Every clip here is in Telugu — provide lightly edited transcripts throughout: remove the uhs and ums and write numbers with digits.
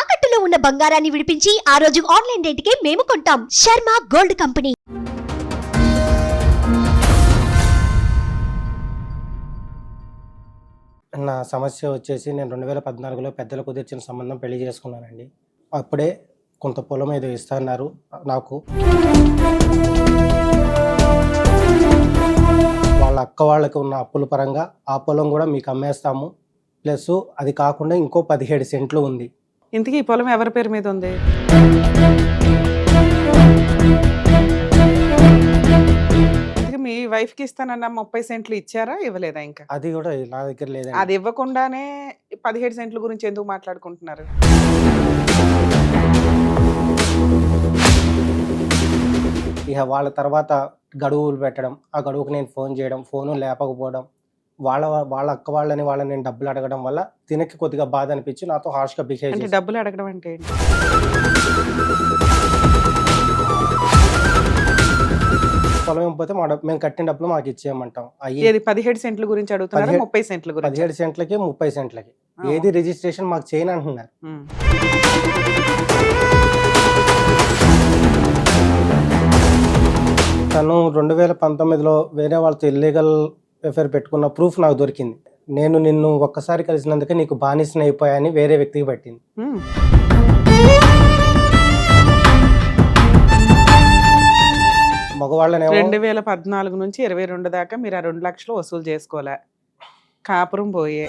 తాకట్టులో ఉన్న బంగారాన్ని విడిపించి ఆ రోజు ఆన్లైన్ రేటుకే మేము కొంటాం. Sharma gold company. నా సమస్య వచ్చేసి నేను 2014లో పెద్దలు కుదిర్చిన సంబంధం పెళ్లి చేసుకున్నానండి. అప్పుడే కొంత పొలం ఏదో ఇస్తున్నారు నాకు. వాళ్ళ అక్క వాళ్ళకి ఉన్న అప్పుల పరంగా ఆ పొలం కూడా మీకు అమ్మేస్తాము, ప్లస్ అది కాకుండా ఇంకో 17 సెంట్లు ఉంది. ఇంతకీ ఈ పొలం ఎవరి పేరు మీద ఉంది? ఇంతకీ మీ వైఫ్ కి ఇస్తానన్న 30 సెంట్లు ఇచ్చారా, ఇవ్వలేదా? ఇంకా అది కూడా నా దగ్గర లేదండి. అది ఇవ్వకుండానే 17 సెంట్ల గురించి ఎందుకు మాట్లాడుకుంటున్నారు? ఇక వాళ్ళ తర్వాత గడువులు పెట్టడం, ఆ గడువుకు నేను ఫోన్ చేయడం, ఫోను లేపకపోవడం, వాళ్ళ అక్క వాళ్ళని నేను డబ్బులు అడగడం వల్ల తినకి కొద్దిగా బాధ అనిపించి నాతో హార్ష్గా బిహేవ్ అంటే చేసి, డబ్బులు అడగడం అంటే ఏంటి? పొలం ఇవ్వకపోతే మేము కట్టిన డబ్బులు మాకు ఇచ్చేయమంటాం. ఏది 17 సెంట్ల గురించి అడుగుతున్నారా, 30 సెంట్ల గురించి? 17 సెంట్లకి 30 సెంట్లకి ఏది రిజిస్ట్రేషన్ మాకు చేయని అంటున్నారు. తను 2019లో వేరే వాళ్ళతో ఇల్లీగల్ అఫైర్ పెట్టుకున్న ప్రూఫ్ నాకు దొరికింది. నేను నిన్ను ఒక్కసారి కలిసినందుకే నీకు బానిసని అయిపోయాని వేరే వ్యక్తికి పట్టింది. మగవాళ్ళనేమో 2014 నుంచి 22 దాకా మీరు ఆ 2 లక్షలు వసూలు చేసుకోలే, కాపురం పోయే.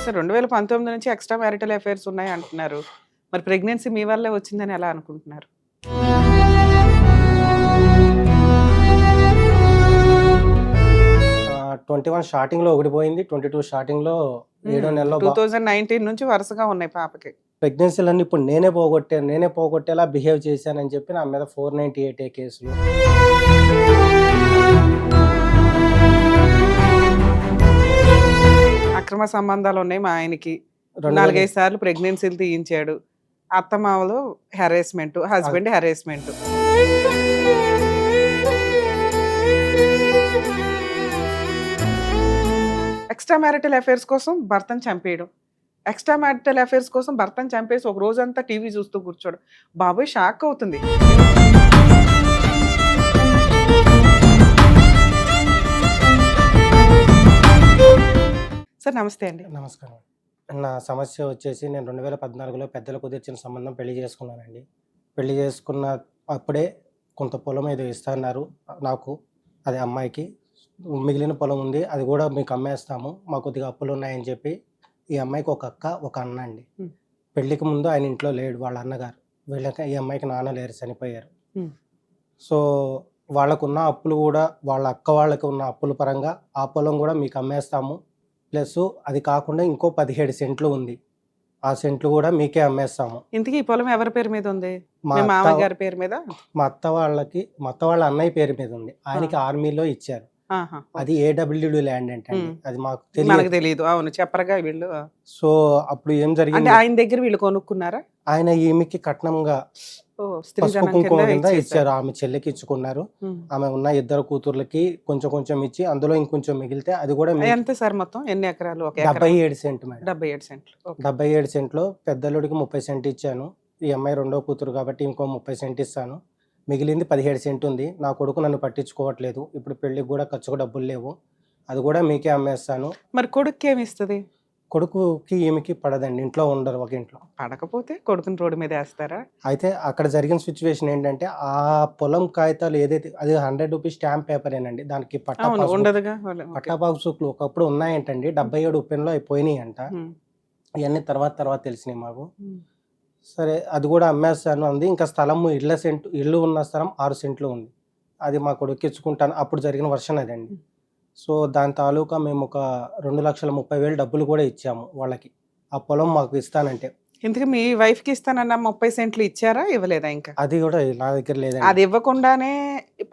సార్ 2019 నుంచి ఎక్స్ట్రా మ్యారిటల్ అఫైర్స్ ఉన్నాయి అంటున్నారు. మరి ప్రెగ్నెన్సీ మీ వల్లే వచ్చిందని ఎలా అనుకుంటున్నారు? ఆ, 21 స్టార్టింగ్ లో ఒకటి పోయింది, 22 స్టార్టింగ్ లో 7వ నెలలో 2019 నుంచి వరుసగా ఉన్నాయి పాపకి. ప్రెగ్నెన్సీలన్నీ ఇప్పుడు నేనే పోగొట్టేలా బిహేవ్ చేశానని చెప్పి నా మీద 498 కేసులు. అక్రమ సంబంధాలు ఉన్నాయి మా ఆయనకి, 4-5 సార్లు ప్రెగ్నెన్సీలు తీయించాడు, అత్తమామలు harassment, husband harassment. Extra marital affairs కోసం భర్తను చంపేయడం, ఎక్స్ట్రా మ్యారిటల్ అఫైర్స్ కోసం భర్తను చంపేసి ఒక రోజంతా టీవీ చూస్తూ కూర్చోడు. బాబోయ్ షాక్ అవుతుంది. సార్ నమస్తే అండి. నమస్కారం. నా సమస్య వచ్చేసి నేను 2014లో పెద్దలు కుదిర్చిన సంబంధం పెళ్లి చేసుకున్నానండి. పెళ్లి చేసుకున్న అప్పుడే కొంత పొలం ఏదో ఇస్తున్నారు నాకు, అది అమ్మాయికి. మిగిలిన పొలం ఉంది, అది కూడా మీకు అమ్మేస్తాము, మాకు కొద్దిగా అప్పులు ఉన్నాయని చెప్పి ఈ అమ్మాయికి ఒక అక్క ఒక అన్న అండి. పెళ్లికి ముందు ఆయన ఇంట్లో లేడు, వాళ్ళ అన్నగారు. వీళ్ళకి ఈ అమ్మాయికి నాన్న లేరు, చనిపోయారు. సో వాళ్ళకున్న అప్పులు కూడా వాళ్ళ అక్క వాళ్ళకి ఉన్న అప్పుల పరంగా ఆ పొలం కూడా మీకు అమ్మేస్తాము, ప్లస్ అది కాకుండా ఇంకో 17 సెంట్లు ఉంది, ఆ సెంట్లు కూడా మీకే అమ్మేస్తాము. ఇంతకీ ఈ పొలం ఎవరి పేరు మీద ఉంది? మా మీ మామయ్య గారి పేరు మీద? మా అత్త వాళ్ళ అన్నయ్య పేరు మీద ఉంది, ఆయనకి ఆర్మీలో ఇచ్చారు. అది ఏడబ్ల్యూడి ల్యాండ్ ఏంటండి, అది మనకు తెలియదు. అవును, చెప్పరగా వీళ్ళు. సో అప్పుడు ఏం జరిగింది, ఆయన దగ్గర వీళ్ళు కొనుక్కున్నారా? ఆయన ఈమెకి కట్నంగా పసుపు కుంకుమ కింద ఇచ్చారు, ఆమె చెల్లికి ఇచ్చుకున్నారు. ఆమె ఉన్న 2 కూతుర్లకి కొంచెం కొంచెం ఇచ్చి అందులో ఇంకొంచెం మిగిలితే అది కూడా ఎంత సార్ మొత్తం ఎన్ని ఎకరాలు? 77 సెంట్లు మేడం. 77 సెంట్లు. 77 సెంట్లో పెద్దలుడికి 30 సెంట్ ఇచ్చాను, ఈ అమ్మాయి 2వ కూతురు కాబట్టి ఇంకో 30 సెంట్ ఇస్తాను, మిగిలింది 17 సెంట్ ఉంది. నా కొడుకు నన్ను పట్టించుకోవట్లేదు, ఇప్పుడు పెళ్లికి కూడా ఖర్చుకు డబ్బులు లేవు, అది కూడా మీకే అమ్మేస్తాను. మరి కొడుకు ఏమి ఇస్తుంది? కొడుకుకి ఈమెకి పడదండి, ఇంట్లో ఉండరు, ఒక ఇంట్లో. పడకపోతే కొడుకుని రోడ్డు మీద వేస్తారా? అయితే అక్కడ జరిగిన సిచ్యువేషన్ ఏంటంటే ఆ పొలం కాగితాలు ఏదైతే అది 100 రూపీస్ స్టాంప్ పేపరేనండి, దానికి పట్టా బాక్సులు ఒకప్పుడు ఉన్నాయంటండి, 77 ఉప్పెన్లో అయిపోయినాయి అంట. ఇవన్నీ తర్వాత తెలిసినాయి మాకు. సరే అది కూడా అమ్మేస్తాను అంది. ఇంకా స్థలము ఇల్లు ఉన్న స్థలం 6 సెంట్లు ఉంది, అది మా కొడుకు ఇచ్చుకుంటాను. అప్పుడు జరిగిన వర్షన్ అదండి. సో దాని తాలూకా మేము ఒక 2,30,000 డబ్బులు కూడా ఇచ్చాము వాళ్ళకి, ఆ పొలం మాకు ఇస్తానంటే. ఇంతకీ మీ వైఫ్ కి ఇస్తానన్న 30 సెంట్లు ఇచ్చారా, ఇవ్వలేదా? ఇంకా అది కూడా నా దగ్గర లేదండి. అది ఇవ్వకుండానే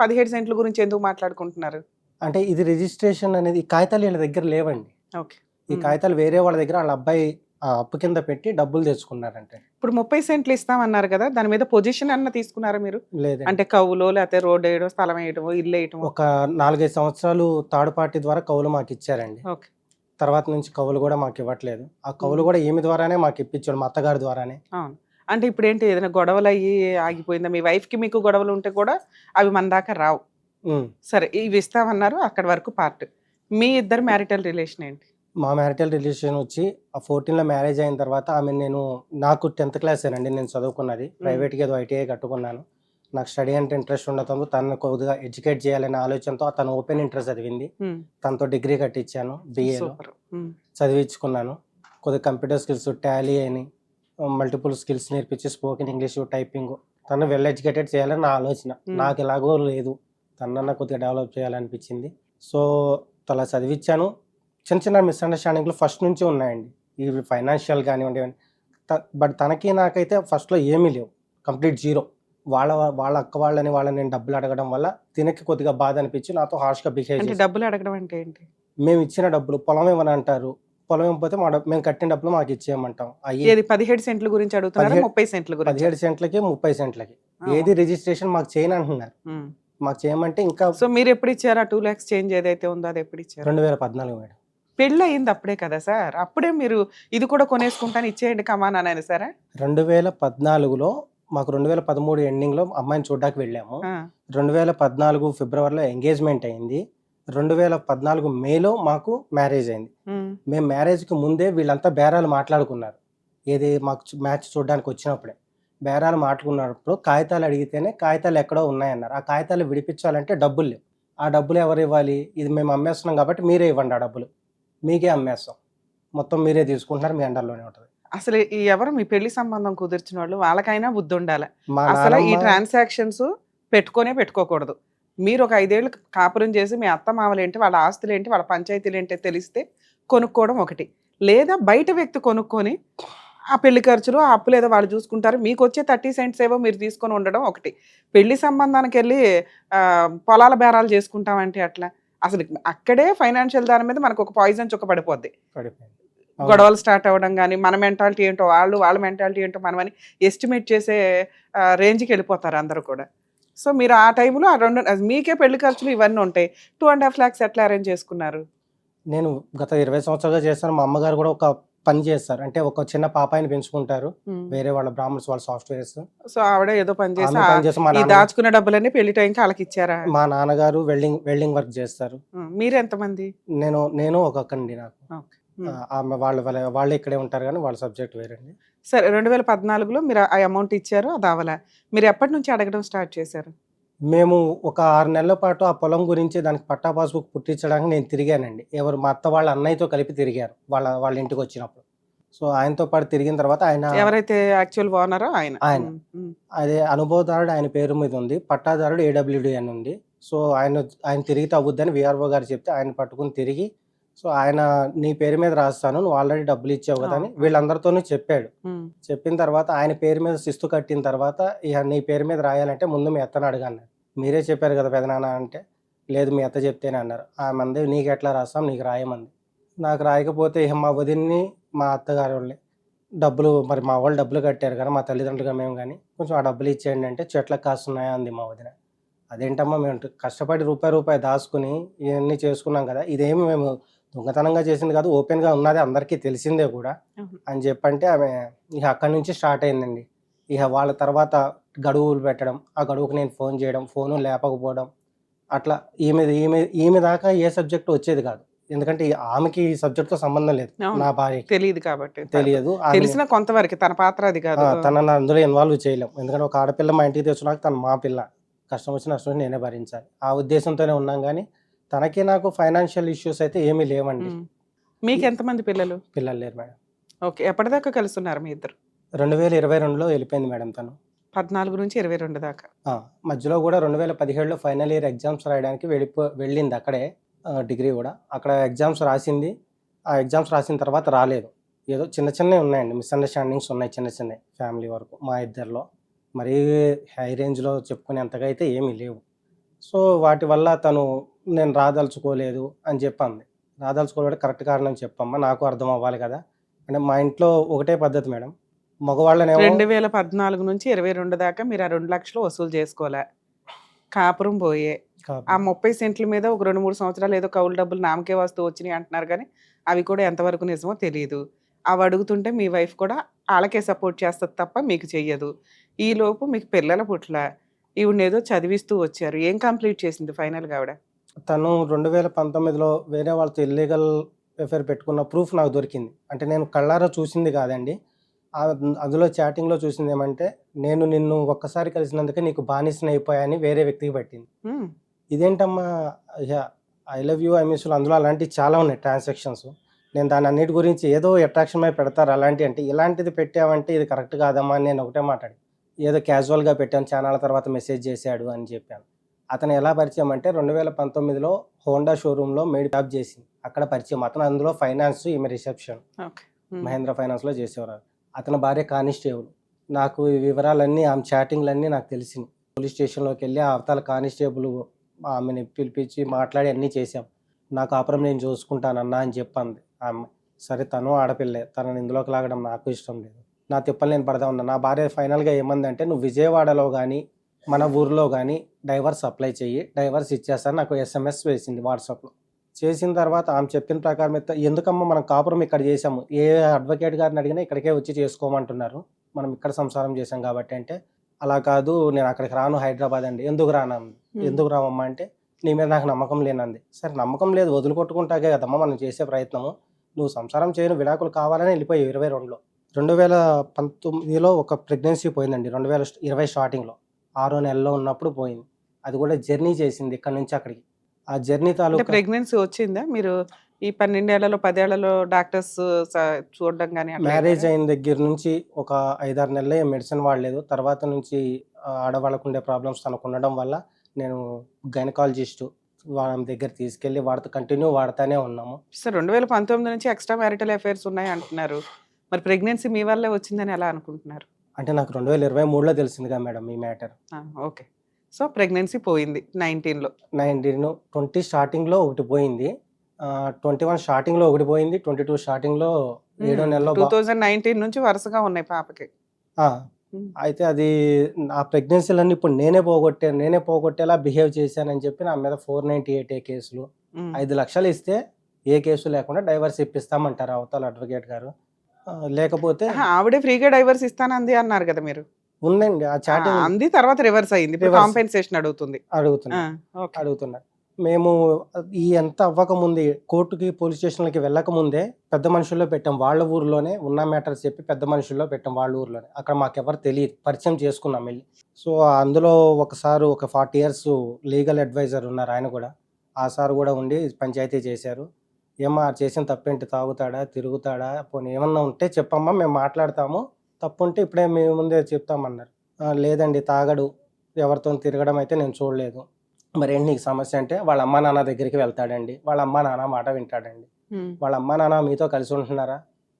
17 సెంట్ల గురించి ఎందుకు మాట్లాడుకుంటున్నారు? అంటే ఇది రిజిస్ట్రేషన్ అనేది, ఈ కాగితాలు వీళ్ళ దగ్గర లేవండి. ఈ కాగితాలు వేరే వాళ్ళ దగ్గర వాళ్ళ అబ్బాయి అప్పు కింద పెట్టి డబ్బులు తెచ్చుకున్నారంటే. ఇప్పుడు 30 సెంట్లు ఇస్తామన్నారు కదా, దాని మీద పొజిషన్ అన్న తీసుకున్నారా మీరు? లేదు, అంటే కవులో లేకపోతే రోడ్ వేయడం, స్థలం వేయడం, ఇల్లు వేయడం? ఒక 4-5 సంవత్సరాలు థర్డ్ పార్టీ ద్వారా కవులు మాకు ఇచ్చారండి. తర్వాత నుంచి కవులు కూడా మాకు ఇవ్వట్లేదు. ఆ కవులు కూడా ఈమె ద్వారానే మాకు ఇప్పించాడు, మా అత్తగారి ద్వారానే. అవును. అంటే ఇప్పుడేంటి ఏదైనా గొడవలు అయ్యి ఆగిపోయిందా? మీ వైఫ్‌కి మీకు గొడవలు ఉంటే కూడా అవి మన దాకా రావు. ఉమ్. సరే ఇవి ఇస్తామన్నారు అక్కడి వరకు పార్ట్. మీ ఇద్దరు మ్యారిటల్ రిలేషన్ ఏంటి? మా మ్యారిటల్ రిలేషన్ వచ్చి ఆ 14లో మ్యారేజ్ అయిన తర్వాత ఆమె నాకు 10th క్లాసేనండి నేను చదువుకున్నది. ప్రైవేట్గా ఏదో ఐటీఐ కట్టుకున్నాను. నాకు స్టడీ అంటే ఇంట్రెస్ట్ ఉండటంతో తనను కొద్దిగా ఎడ్యుకేట్ చేయాలనే ఆలోచనతో తను ఓపెన్ ఇంటర్ చదివింది. తనతో డిగ్రీ కట్టించాను, బీఏలో సూపర్. చదివించుకున్నాను. కొద్దిగా కంప్యూటర్ స్కిల్స్, టాలీ అని మల్టిపుల్ స్కిల్స్ నేర్పించి స్పోకెన్ ఇంగ్లీష్, టైపింగ్ తను వెల్ ఎడ్యుకేటెడ్ చేయాలని నా ఆలోచన. నాకు ఎలాగో లేదు, తనన్నా కొద్దిగా డెవలప్ చేయాలనిపించింది. సో అలా చదివించాను. చిన్న చిన్న మిస్అండర్స్టాండింగ్లు ఫస్ట్ నుంచి ఉన్నాయండి, ఇవి ఫైనాన్షియల్ కానివ్వండి. బట్ తనకి నాకైతే ఫస్ట్లో ఏమీ లేవు, కంప్లీట్ జీరో. వాళ్ళ అక్క వాళ్ళని నేను డబ్బులు అడగడం వల్ల తినకి కొద్దిగా బాధ అనిపించి నాతో హార్ష్గా బిహేవ్ అంటే చేసి, డబ్బులు అడగడం అంటే ఏంటి? మేము ఇచ్చిన డబ్బులు పొలం ఇవ్వని అంటారు, పొలం ఇవ్వకపోతే మేము కట్టిన డబ్బులు మాకు ఇచ్చేయమంటాం. ఏది 17 సెంట్ల గురించి అడుగుతున్నారా? 30 సెంట్ల గురించి? 17 సెంట్లకి 30 సెంట్లకి ఏది రిజిస్ట్రేషన్ మాకు చేయని అంటున్నారు. మాకు చేయమంటే ఇంకా సో మీరు ఎప్పుడు ఇచ్చారు? ఆ 2 lakhs చేంజ్ ఏదైతే ఉందో అది ఎప్పుడు ఇచ్చారు? 2014 మేడం. పెళ్ళి అయింది అప్పుడే కదా సార్, అప్పుడే మీరు ఇది కూడా కొనేసుకుంటాను ఇచ్చేయండి కమాన్ అనేది సారా? 2014లో మాకు 2013 ఎండింగ్లో అమ్మాయిని చూడడానికి వెళ్ళాము. 2014 ఫిబ్రవరిలో ఎంగేజ్మెంట్ అయింది. 2014 మేలో మాకు మ్యారేజ్ అయింది. మేము మ్యారేజ్కి ముందే వీళ్ళంతా బేరాలు మాట్లాడుకున్నారు. ఏది మాకు మ్యాచ్ చూడడానికి వచ్చినప్పుడే బేరాలు మాట్లాడుకున్నప్పుడు కాగితాలు అడిగితేనే కాగితాలు ఎక్కడో ఉన్నాయన్నారు. ఆ కాగితాలు విడిపించాలంటే డబ్బులు లేవు. ఆ డబ్బులు ఎవరు ఇవ్వాలి? ఇది మేము అమ్మేస్తున్నాం కాబట్టి మీరే ఇవ్వండి, ఆ డబ్బులు మీకే అమ్మేస్తాం, మొత్తం మీరే తీసుకుంటున్నారు, మీ అండర్లోనే ఉంటుంది. అసలు ఈ ఎవరు మీ పెళ్లి సంబంధం కుదిర్చిన వాళ్ళు వాళ్ళకైనా బుద్ధి ఉండాలి. మా అసలు ఈ నాన్నమ్మ ట్రాన్సాక్షన్స్ పెట్టుకోకూడదు. మీరు ఒక 5 ఏళ్ళు కాపురం చేసి మీ అత్త మామలు ఏంటి, వాళ్ళ ఆస్తులు ఏంటి, వాళ్ళ పంచాయతీలు ఏంటి తెలిస్తే కొనుక్కోవడం ఒకటి, లేదా బయట వ్యక్తి కొనుక్కొని ఆ పెళ్లి ఖర్చులు ఆ అప్పులు ఏదో వాళ్ళు చూసుకుంటారు, మీకు వచ్చే 30 cents ఏవో మీరు తీసుకొని ఉండడం ఒకటి. పెళ్లి సంబంధానికి వెళ్ళి పొలాల బేరాలు చేసుకుంటామంటే అట్లా అసలు అక్కడే ఫైనాన్షియల్ దాని మీద మనకు ఒక పాయిజన్ చుక్క పడిపోద్ది. పడిపోయింది. గొడవలు స్టార్ట్ అవ్వడం కానీ, మన మెంటాలిటీ ఏంటో వాళ్ళ మెంటాలిటీ ఏంటో మనమని ఎస్టిమేట్ చేసే రేంజ్కి వెళ్ళిపోతారు అందరూ కూడా. సో మీరు ఆ టైంలో ఆ 2 మీకే పెళ్లి ఖర్చులు ఇవన్నీ ఉంటాయి. 2.5 lakhs ఎట్లా అరేంజ్ చేసుకున్నారు? నేను గత 20 సంవత్సరాలుగా చేస్తాను. మా అమ్మగారు కూడా ఒక పని చేస్తారు, అంటే ఒక చిన్న పాపాయిని పెంచుకుంటారు, వేరే వాళ్ళ బ్రాహ్మణ్స్, వాళ్ళ సాఫ్ట్వేర్స్. సో ఆవిడ ఏదో పని చేసి మా ఈ దాచుకున్న డబ్బులన్నీ పెళ్లి టైంకి వాళ్ళకి ఇచ్చారా? మా నాన్నగారు వెల్డింగ్ వర్క్ చేస్తారు. మీరు ఎంతమంది? నేను ఒక అక్కండి నాకు. ఆమె వాళ్ళు ఇక్కడే ఉంటారు కానీ వాళ్ళ సబ్జెక్ట్ వేరండి. సరే 2014లో మీరు ఆ అమౌంట్ ఇచ్చారు, అది అవ్వలే. మీరు ఎప్పటి నుంచి అడగడం స్టార్ట్ చేశారు? మేము ఒక 6 నెలల పాటు ఆ పొలం గురించి దానికి పట్టా పాస్బుక్ పుట్టించడానికి నేను తిరిగానండి. మా అత్త వాళ్ళ అన్నయ్యతో కలిపి తిరిగారు వాళ్ళ ఇంటికి వచ్చినప్పుడు. సో ఆయనతో పాటు తిరిగిన తర్వాత ఎవరైతే యాక్చువల్ ఓనరో ఆయన అదే అనుభవదారుడు ఆయన పేరు మీద ఉంది, పట్టాదారుడు ఏడబ్ల్యూడి అని ఉంది. సో ఆయన తిరిగితే అవ్వద్దని విఆర్ఓ గారు చెప్తే ఆయన పట్టుకుని తిరిగి, సో ఆయన నీ పేరు మీద రాస్తాను, నువ్వు ఆల్రెడీ డబ్బులు ఇచ్చావు కదా అని వీళ్ళందరితోనూ చెప్పాడు. చెప్పిన తర్వాత ఆయన పేరు మీద శిస్తు కట్టిన తర్వాత ఇక నీ పేరు మీద రాయాలంటే ముందు మీ అత్తను అడగన్నారు. మీరే చెప్పారు కదా పెదనాన్న అంటే, లేదు మీ అత్త చెప్తేనే అన్నారు. ఆమె నీకు ఎట్లా రాస్తాం, నీకు రాయమంది. నాకు రాయకపోతే ఇక మా వదిన్ని మా అత్తగారు వాళ్ళని మరి మా వాళ్ళు డబ్బులు కట్టారు కదా, మా తల్లిదండ్రులుగా మేము కానీ కొంచెం ఆ డబ్బులు ఇచ్చేయండి అంటే చెట్లకు కాస్తున్నాయా అంది మా వదిన. అదేంటమ్మా, మేము కష్టపడి రూపాయి రూపాయి ఇవన్నీ చేసుకున్నాం కదా, ఇదేమి మేము దొంగతనంగా చేసింది కాదు, ఓపెన్గా ఉన్నది అందరికీ తెలిసిందే కూడా అని చెప్పంటే ఆమె ఇక అక్కడి నుంచి స్టార్ట్ అయిందండి. ఇక వాళ్ళ తర్వాత గడువులు పెట్టడం, ఆ గడువుకు నేను ఫోన్ చేయడం, ఫోను లేపకపోవడం, అట్లా ఈమె దాకా ఏ సబ్జెక్ట్ వచ్చేది కాదు. ఎందుకంటే ఆమెకి ఈ సబ్జెక్ట్తో సంబంధం లేదు, నా భార్యకి తెలియదు కాబట్టి. తెలియదు, తెలిసిన కొంతవరకు తన పాత్ర అది కాదు, తనని అందులో ఇన్వాల్వ్ చేయలేం. ఎందుకంటే ఒక ఆడపిల్ల మా ఇంటికి తెచ్చినాక తను మా పిల్ల, కష్టం వచ్చి నష్టం నేనే భరించాలి, ఆ ఉద్దేశంతోనే ఉన్నాం. కానీ తనకి నాకు ఫైనాన్షియల్ ఇష్యూస్ అయితే ఏమీ లేవండి. మీకు ఎంతమంది పిల్లలు? పిల్లలు లేరు మేడం. ఓకే, ఎప్పటిదాకా కలుస్తున్నారు మీ ఇద్దరు? 2022లో వెళ్ళిపోయింది మేడం తను. 14 నుంచి 22 దాకా. మధ్యలో కూడా 2017లో ఫైనల్ ఇయర్ ఎగ్జామ్స్ రాయడానికి వెళ్ళింది అక్కడే, డిగ్రీ కూడా అక్కడ ఎగ్జామ్స్ రాసింది. ఆ ఎగ్జామ్స్ రాసిన తర్వాత రాలేదు. ఏదో చిన్నవి ఉన్నాయండి, మిస్అండర్స్టాండింగ్స్ ఉన్నాయి, చిన్న ఫ్యామిలీ వరకు మా ఇద్దరిలో. మరీ హై రేంజ్లో చెప్పుకునేంతగా అయితే ఏమీ లేవు. సో వాటి వల్ల తను నేను రాదలుచుకోలేదు అని చెప్పంది. రాదలుచుకోలేదు కరెక్ట్ కారణం చెప్పమ్మా, నాకు అర్థం అవ్వాలి కదా. అంటే మా ఇంట్లో ఒకటే పద్ధతి మేడం, మగవాళ్ళనేమో 2014 నుంచి 22 దాకా మీరు ఆ 2 లక్షలు వసూలు చేసుకోలే, కాపురం పోయే, ఆ 30 సెంట్ల మీద ఒక 2-3 సంవత్సరాలు ఏదో కౌలు డబ్బులు నామకే వస్తూ వచ్చినాయి అంటున్నారు కానీ అవి కూడా ఎంతవరకు నిజమో తెలియదు. అవి అడుగుతుంటే మీ వైఫ్ కూడా ఆళ్ళకే సపోర్ట్ చేస్తది తప్ప మీకు చెయ్యదు. ఈలోపు మీకు పిల్లల పుట్ల ఈవిడనేదో చదివిస్తూ వచ్చారు. ఏం కంప్లీట్ చేసింది ఫైనల్‌గా ఆవిడ? తను 2019లో వేరే వాళ్ళతో ఇల్లీగల్ అఫైర్ పెట్టుకున్న ప్రూఫ్ నాకు దొరికింది. అంటే నేను కళ్ళారా చూసింది కాదండి. అందులో చాటింగ్‌లో చూసిందేమంటే, నేను నిన్ను ఒక్కసారి కలిసినందుకే నీకు బానిసనయిపోయా అని వేరే వ్యక్తికి పెట్టింది. హ్మ్. ఇదేంటమ్మా, యాహ్! I love you, I miss you అందులో అలాంటివి చాలా ఉన్నాయి ట్రాన్సాక్షన్స్. నేను దానన్నిటి గురించి ఏదో అట్రాక్షన్ మీద పెడతారు అలాంటియి అంటే, ఇలాంటిది పెట్టావంటే ఇది కరెక్ట్ కాదమ్మా అని నేను ఒకటే మాటాడా. ఏదో క్యాజువల్‌గా పెట్టాను, చానాళ్ళ తర్వాత మెసేజ్ చేశాడు అని చెప్పాను. అతను ఎలా పరిచయం అంటే 2019లో హోండా షోరూమ్‌లో మెయిడ్ జాబ్ చేసింది. అక్కడ పరిచయం. అతను అందులో ఫైనాన్స్, ఈమె రిసెప్షన్. ఓకే. హ్మ్. మహేంద్ర ఫైనాన్స్‌లో చేసేవారు. అతని భార్య కానిస్టేబుల్. నాకు ఈ వివరాలన్నీ, ఆమె చాటింగ్‌లన్నీ నాకు తెలిసినియి. పోలీస్ స్టేషన్‌లోకెళ్ళి ఆ అవతల కానిస్టేబుల్ ఆమెని పిలిపించి మాట్లాడి అన్నీ చేశాం. నా కాపురం నేను చూసుకుంటానన్నా అని చెప్పంది ఆ అమ్మాయి. సరే, తను ఆడపిల్లే. తనని ఇందులోకి లాగడం నాకు ఇష్టం లేదు. నా తిప్పలు నేను పడతా ఉన్నా. నా భార్య ఫైనల్‌గా ఏమందంటే, "నువ్వు విజయవాడలో గానీ, మన ఊర్లో గానీ డైవర్స్ అప్లై చెయ్యి. డైవర్స్ ఇచ్చేస్తాను." నాకు ఎస్ఎంఎస్ వేసింది వాట్సాప్‌లో. చేసిన తర్వాత ఆమె చెప్పిన ప్రకారం ఎందుకమ్మా మనం కాపురం ఇక్కడ చేసాము. ఏ అడ్వకేట్ గారిని అడిగినా ఇక్కడికే వచ్చి చేసుకోమంటున్నారు. మనం ఇక్కడ సంసారం చేసాం కాబట్టి అంటే, అలా కాదు, నేను అక్కడికి రాను, హైదరాబాద్ అండి. ఎందుకు రానంది. ఎందుకు రావమ్మా అంటే, నీ మీద నాకు నమ్మకం లేనంది. సరే, నమ్మకం లేదు వదిలికొట్టుకుంటాకే కదమ్మా మనం చేసే ప్రయత్నము. నువ్వు సంసారం చేయను, విడాకులు కావాలని వెళ్ళిపోయావు 22లో. 2019లో ఒక ప్రెగ్నెన్సీ పోయిందండి. 2020 స్టార్టింగ్‌లో 6 నెలలో ఉన్నప్పుడు పోయింది. అది కూడా జర్నీ చేసింది ఇక్కడి నుంచి అక్కడికి. ఆ జర్నీ అంటే తాలూకా ప్రెగ్నెన్సీ వచ్చిందా? మీరు ఈ 12 ఏళ్లలో, 10 ఏళ్లలో డాక్టర్స్ చూడడం గాని అట్లా మ్యారేజ్ ఏమైనా? అయిన దగ్గర నుంచి ఒక 5, 6 నెలలే మెడిసిన్ వాడలేదు. తర్వాత నుంచి ఆడవాళ్ళకుండే ప్రాబ్లమ్స్ తనకుండడం వల్ల నేను గైనకాలజిస్టు వాళ్ళ దగ్గర తీసుకెళ్ళి వాడితో కంటిన్యూ వాడతానే ఉన్నాము. సార్ 2019 నుంచి ఎక్స్‌ట్రా మ్యారిటల్ అఫైర్స్ ఉన్నాయి అంటున్నారు. మరి ప్రెగ్నెన్సీ మీ వల్లే వచ్చిందని ఎలా అనుకుంటున్నారు? అంటే నాకు 2023లో తెలిసిందిగా మేడం ఈ మ్యాటర్. ఓకే. సో, ప్రెగ్నెన్సీ పోయింది 19లో. 19, 20 స్టార్టింగ్‌లో ఒకటి పోయింది. 21 స్టార్టింగ్‌లో ఒకటి పోయింది. 22 స్టార్టింగ్‌లో 7 నెలలో 2019 నుంచి వరుసగా ఉన్నాయి పాపకి. ఆ! హ్మ్. అయితే అది నా ప్రెగ్నెన్సీలన్నీ ఇప్పుడు నేనే పోగొట్టేలా బిహేవ్ చేశానని చెప్పి నా మీద 498 కేసులు. హ్మ్. 5 లక్షలు ఇస్తే ఏ కేసు లేకుండా డైవర్స్ ఇప్పిస్తామంటారు అవతల అడ్వకేట్ గారు. లేకపోతే ఆవిడే ఫ్రీగా డైవర్స్ ఇస్తానంది అన్నారు కదా మీరు. ఉందండి ఆ చాటింగ్ అంది తర్వాత రివర్స్ అయింది. ఇప్పుడు రివర్స్ కాంపెన్సేషన్ అడుగుతుంది. అడుగుతున్నారు. ఓకే. అడుగుతున్నారు. మేము ఈ ఎంత అవ్వకముందే కోర్టుకి, పోలీస్ స్టేషన్‌లకి వెళ్ళకముందే పెద్ద మనుషుల్లో పెట్టాం. వాళ్ళ ఊర్లోనే ఉన్న మ్యాటర్స్ చెప్పి పెద్ద మనుషుల్లో పెట్టాం వాళ్ళ ఊర్లోనే. అక్కడ మాకెవరు తెలీదు. పరిచయం చేసుకున్నాం ఎళ్లి. సో, అందులో ఒక 40 ఇయర్స్ లీగల్ అడ్వైజర్ ఉన్నారు ఆయన గూడా. ఆ సార్ గూడా ఉండి పంచాయతీ చేశారు. "ఏమ్మా చేసిన తప్పేంటి? తాగుతాడా? తిరుగుతాడా? పోనీ ఏమన్నా ఉంటే చెప్పమ్మా, మేము మాట్లాడతాము. తప్పుంటే ఇప్పుడే మీ ముందే చెప్తామన్నారు." లేదండి తాగడు. ఎవరితోని తిరగడం అయితే నేను చూడలేదు. మరేంటి నీకు సమస్య అంటే, వాళ్ళ అమ్మా నాన్న దగ్గరికి వెళ్తాడండి. వాళ్ళ అమ్మా నాన్న మాట వింటాడండి. హ్మ్. వాళ్ళ అమ్మా నాన్న మీతో కలిసి ఉంటున్నారా?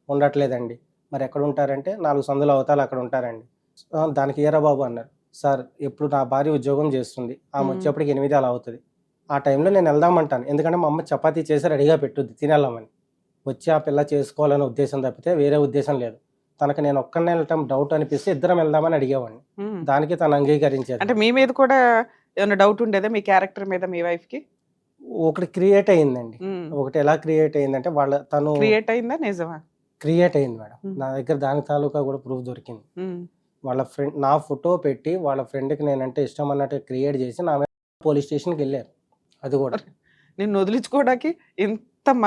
ఉండట్లేదండి. మరెక్కడుంటారంటే 4 సందుల అవతల అక్కడ ఉంటారండి. దానికి ఏరా బాబు అన్నారు. సార్, ఇప్పుడు నా భార్య ఉద్యోగం చేస్తుంది. ఆమె హ్మ్. వచ్చేప్పటికి 8 అలా అవుతది. ఆ టైంలో నేను ఎళ్దామంటాను. ఎందుకంటే మా అమ్మ చపాతీ చేసి రెడీగా పెట్టుద్ది తినేళ్ళమని. వచ్చి ఆ పిల్ల చేసుకోవాలనే ఉద్దేశం తప్పితే వేరే ఉద్దేశం లేదు. తనకు నేను ఒక్కడినే వెళ్ళటం డౌట్ అనిపిస్తే ఇద్దరం వెళ్దామని అడిగేవాడిని. హ్మ్. దానికి తను అంగీకరించేది. అంటే మీ మీద కూడా ఏమైనా డౌట్ ఉండేదా మీ క్యారెక్టర్ మీద మీ వైఫ్‌కి? ఒకటి క్రియేట్ అయిందండి. హ్మ్. ఒకటి ఎలా క్రియేట్ అయిందంటే తను క్రియేట్ అయిందా? నిజమా? క్రియేట్ అయింది మేడం. హ్మ్. నా దగ్గర దాని తాలూకా కూడా ప్రూఫ్ దొరికింది. హ్మ్. వాళ్ళ ఫ్రెండ్ నా ఫోటో పెట్టి వాళ్ళ ఫ్రెండ్‌కి నేనంటే ఇష్టం అన్నట్టు క్రియేట్ చేసి నా మీద పోలీస్ స్టేషన్‌కెళ్లారు. అది కూడా. నిన్ను వదిలించుకోవడానికి ఇంత మరి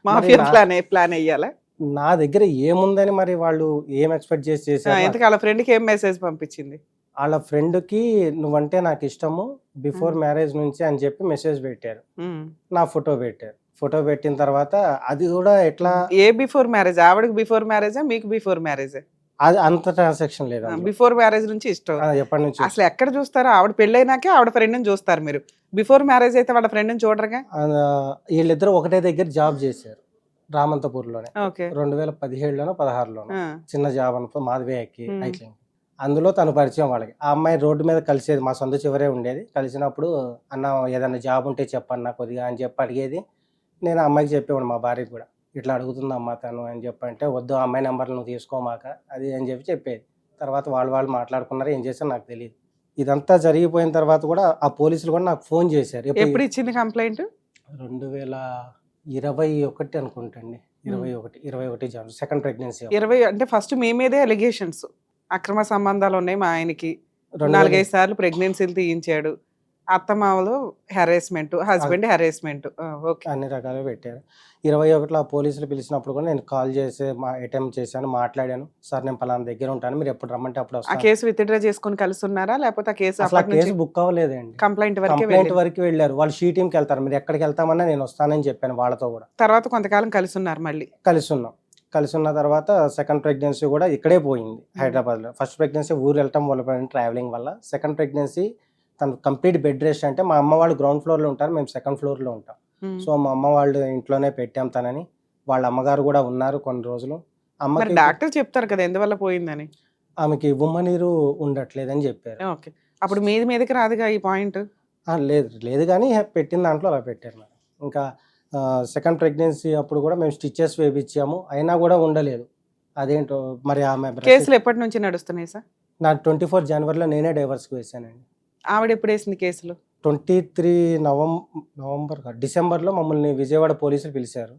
మాఫియా ప్లాన్ ఎయ్యాలా? నా దగ్గర ఏముందని మరి వాళ్ళు ఏం ఎక్స్‌పెక్ట్ చేసి చేశారు ఇంతకీ ఆళ్ళ ఫ్రెండ్‌కి ఏం మెసేజ్ పంపించింది? ఆళ్ళ ఫ్రెండ్‌కి "నువ్వంటే నాకిష్టము బిఫోర్ హ్మ్. మ్యారేజ్ నుంచి" అని చెప్పి మెసేజ్ పెట్టారు. హ్మ్. నా ఫోటో పెట్టారు. ఫోటో పెట్టిన తర్వాత అది కూడా ఎట్లా ఏ బిఫోర్ మ్యారేజ్? ఆవిడకి బిఫోర్ మ్యారేజా? మీకు బిఫోర్ మ్యారేజా? అది అంత ట్రాన్సాక్షన్ లేదు అందులో. బిఫోర్ మ్యారేజ్ నుంచి ఇష్టం. ఎప్పటినుంచో అసలు ఎక్కడ చూస్తారు? ఆవిడ పెళ్ళైనాకే ఆవిడ ఫ్రెండ్‌ని చూస్తారు మీరు. బిఫోర్ మ్యారేజ్ అయితే వాళ్ళ ఫ్రెండ్‌ని చూడరుగా? ఈళ్ళిద్దరూ ఒకటే దగ్గర జాబ్ చేశారు. రామంతపూర్‌లోనే. ఓకే. 2017లోనో, 16లోనో. ఆ! చిన్న జాబ్ మాధవి ఎక్కి హ్మ్. ఐక్లింగ్. అందులో తను పరిచయం వాళ్ళకి. ఆ అమ్మాయి రోడ్డు మీద కలిసేది. మా సందు చివరే ఉండేది. కలిసినప్పుడు "అన్న ఏదన్నా జాబ్ ఉంటే చెప్పన్నా కొద్దిగా" అని చెప్పి అడిగేది. నేను ఆ అమ్మాయికి చెప్పేవాడిని మా భార్యకి గూడా. "ఇట్లా అడుగుతుందమ్మా తను" అని చెప్పంటే, "వద్దు ఆ అమ్మాయి నంబర్ నువ్వు తీసుకోమాక" అది అని చెప్పేది. తర్వాత వాళ్ళు మాట్లాడుకున్నారు. ఏం చేశారో నాకు తెలీదు. ఇదంతా జరిగిపోయిన తర్వాత కూడా ఆ పోలీసులు కూడా నాకు ఫోన్ చేశారు. ఎప్పుడు ఇచ్చింది కంప్లైంట్? 2021 అనుకుంటండి. 21 జనవరి సెకండ్ ప్రెగ్నెన్సీ 20 అంటే ఫస్ట్ మీ మీదే ఎలిగేషన్స్, అక్రమ సంబంధాలు ఉన్నాయి మా ఆయనకి, 2000 4-5 సార్లు ప్రెగ్నెన్సీలు తీయించాడు, అత్తమామలు హెరాస్మెంట్, హస్బెండ్ హెరాస్మెంట్. ఓకే. అన్ని రకాలుగా పెట్టారు. 21లో ఆ పోలీసులు పిలిచినప్పుడు కూడా నేను కాల్ చేసి అటెంప్ట్ చేశాను, మాట్లాడాను. సార్ నేను పలానా దగ్గర ఉంటాను, మీరు ఎప్పుడు రమ్మంటే అప్పుడు ఆ వస్తాను. కేసు విత్డ్రా చేసుకుని కలిసి ఉన్నారా లేకపోతే ఆ కేసు అసలు ఆ అప్పటి నుంచి కేసు బుక్ అవ్వలేదండి. కంప్లైంట్ వరకే కంప్లైంట్ వెళ్ళింది? వరకు వెళ్ళారు. వాళ్ళు షీ టీంకి వెళ్తారు, మీరు ఎక్కడికి వెళ్తామన్నా నేను వస్తానని చెప్పాను వాళ్ళతో కూడా. తర్వాత కొంతకాలం కలిసి ఉన్నారు మళ్ళీ? కలిసి ఉన్నాం. కలిసి ఉన్న తర్వాత సెకండ్ ప్రెగ్నెన్సీ కూడా ఇక్కడే పోయింది, హైదరాబాద్లో. ఫస్ట్ ప్రెగ్నెన్సీ ఊరు వెళ్ళటం వల్ల ట్రావెలింగ్ వల్ల. సెకండ్ ప్రెగ్నెన్సీ తను కంప్లీట్ బెడ్ రెస్ట్. అంటే మా అమ్మ వాళ్ళు గ్రౌండ్ ఫ్లోర్లో ఉంటారు, మేము సెకండ్ ఫ్లోర్లో ఉంటాం. సో మా అమ్మ వాళ్ళు ఇంట్లోనే పెట్టాం తనని. వాళ్ళ అమ్మగారు కూడా ఉన్నారు కొన్ని రోజులు. మరి అమ్మకి డాక్టర్ చెప్తారు కదా ఎందువల్ల పోయిందని. ఆమెకి ఉమ్మనీరు ఉండట్లేదని చెప్పారు. ఓకే. అప్పుడు మీదకి రాదుగా ఈ పాయింట్? లేదు లేదు కానీ పెట్టిన దాంట్లో అలా పెట్టారు మేడం. ఇంకా సెకండ్ ప్రెగ్నెన్సీ అప్పుడు కూడా మేము స్టిచెస్ వేయించాము, అయినా కూడా ఉండలేదు. అదేంటో మరి ఆమె కేసులు ఎప్పటి నుంచి నడుస్తున్నాయి సార్? నా 24 జనవరిలో నేనే డైవర్స్కి వేసానండి. ఆవిడ ఎప్పుడు వేసింది కేసులు? 23 నవంబర్ డిసెంబర్లో మమ్మల్ని విజయవాడ పోలీసులు పిలిచారు.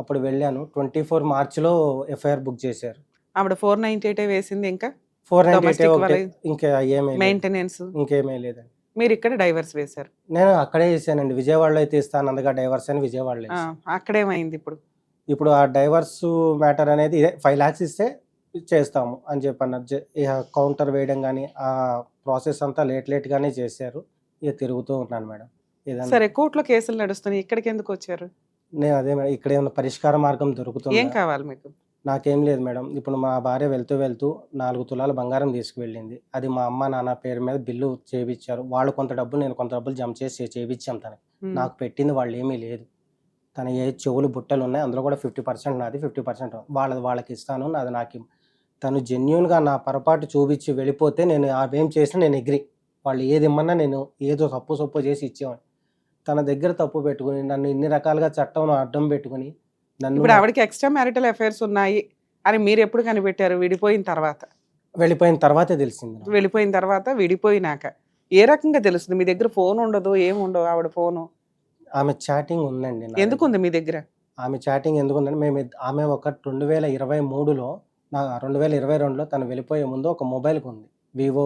అప్పుడు వెళ్ళాను. 24 మార్చిలో ఎఫ్ఐఆర్ బుక్ చేశారు. ఆవిడ 498 వేసింది, ఇంకా 498 ఇంకా ఏమీ మెయింటెనెన్స్ ఇంకేమీ లేదండి. మీరు ఇక్కడ డైవర్స్ వేశారు? నేను అక్కడే చేశానండి, విజయవాడలో అయితే ఇస్తాను అందుగా డైవర్స్ అని విజయవాడలో. అక్కడేమైంది ఇప్పుడు? ఇప్పుడు ఆ డైవర్స్ మ్యాటర్ అనేది ఇదే 5 lakhs ఇస్తే చేస్తాము అని చెప్పన్నారు. ఇక కౌంటర్ వేయడం కానీ ఆ ప్రాసెస్ అంతా లేట్గానే చేశారు. ఇక తిరుగుతూ ఉన్నాను మేడం. సరే, కోర్టులో కేసులు నడుస్తున్నాయి, ఇక్కడికి ఎందుకు వచ్చారు? నేను అదే మేడం, ఇక్కడ ఏమైనా పరిష్కార మార్గం దొరుకుతుంది? ఏం కావాలి మీకు? నాకేం లేదు మేడం. ఇప్పుడు మా భార్య వెళ్తూ 4 తులాల బంగారం తీసుకువెళ్ళింది. అది మా అమ్మ నాన్న పేరు మీద బిల్లు చేయించారు. వాళ్ళు కొంత డబ్బులు, నేను కొంత డబ్బులు జమ చేసి చేయించాం తనకి. నాకు పెట్టింది వాళ్ళు ఏమీ లేదు. తన ఏ చెవులు బుట్టలు ఉన్నాయి, అందులో కూడా 50% నాది, 50% వాళ్ళకి ఇస్తాను, నాది నాకు. తను జెన్యున్గా నా పొరపాటు చూపించి వెళ్ళిపోతే నేను అవేం చేసినా నేను ఎగ్రి. వాళ్ళు ఏది ఇమ్మన్నా నేను ఏదో తప్పు చేసి ఇచ్చేవాడిని. తన దగ్గర తప్పు పెట్టుకుని నన్ను ఇన్ని రకాలుగా చట్టం అడ్డం పెట్టుకుని నన్ను. ఇప్పుడు ఆవిడకి ఎక్స్ట్రా మ్యారిటల్ అఫైర్స్ ఉన్నాయి అని మీరు ఎప్పుడు కనిపెట్టారు? విడిపోయిన తర్వాత? వెళ్ళిపోయిన తర్వాతే తెలిసింది. వెళ్ళిపోయిన తర్వాత, విడిపోయినాక ఏ రకంగా తెలుస్తుంది? మీ దగ్గర ఫోన్ ఉండదు, ఏముండవు. ఆవిడ ఫోను ఆమె చాటింగ్ ఉందండి. ఎందుకుంది మీ దగ్గర? ఆమె చాటింగ్ ఎందుకుందండి, ఆమె ఒక 2023లో 2022లో తను వెళ్ళిపోయే ముందు ఒక మొబైల్కి ఉంది, వివో.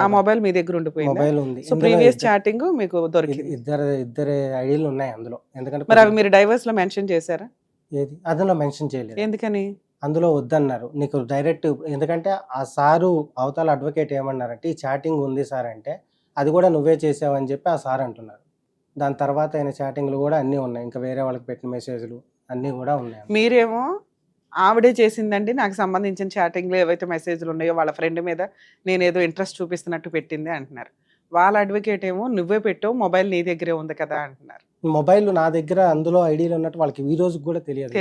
ఆ మొబైల్ మీ దగ్గర ఉండిపోయింది? మొబైల్ ఉంది. సో ప్రీవియస్ చాటింగ్ మీకు దొరికింది? ఇద్దరు ఐడీలు ఉన్నాయి అందులో. ఎందుకంటే మరి అవి మీరు డైవర్స్ లో మెన్షన్ చేశారా? ఏది అందులో మెన్షన్ చేయలేదు. ఎందుకని? అందులో వద్దన్నారు. నీకు డైరెక్ట్, ఎందుకంటే ఆ సారు అవతల అడ్వకేట్ ఏమన్నారంటే ఈ చాటింగ్ ఉంది సార్ అంటే, అది కూడా నువ్వే చేసావని చెప్పి ఆ సార్ అంటున్నారు. దాని తర్వాత అయిన చాటింగ్లు కూడా అన్నీ ఉన్నాయి, ఇంకా వేరే వాళ్ళకి పెట్టిన మెసేజ్లు అన్నీ కూడా ఉన్నాయి. మీరేమో ఆవిడే చేసిందండి, నాకు సంబంధించిన చాటింగ్లో ఏవైతే మెసేజ్లు ఉన్నాయో వాళ్ళ ఫ్రెండ్ మీద నేనేదో ఇంట్రెస్ట్ చూపిస్తున్నట్టు పెట్టింది అంటున్నారు. వాళ్ళ అడ్వకేట్ ఏమో నువ్వే పెట్టావు, మొబైల్ నీ దగ్గరే ఉంది కదా అంటున్నారు. మొబైల్ నా దగ్గర అందులో ఐడీలు ఉన్నట్టు వాళ్ళకి ఈ రోజు కూడా తెలియదు.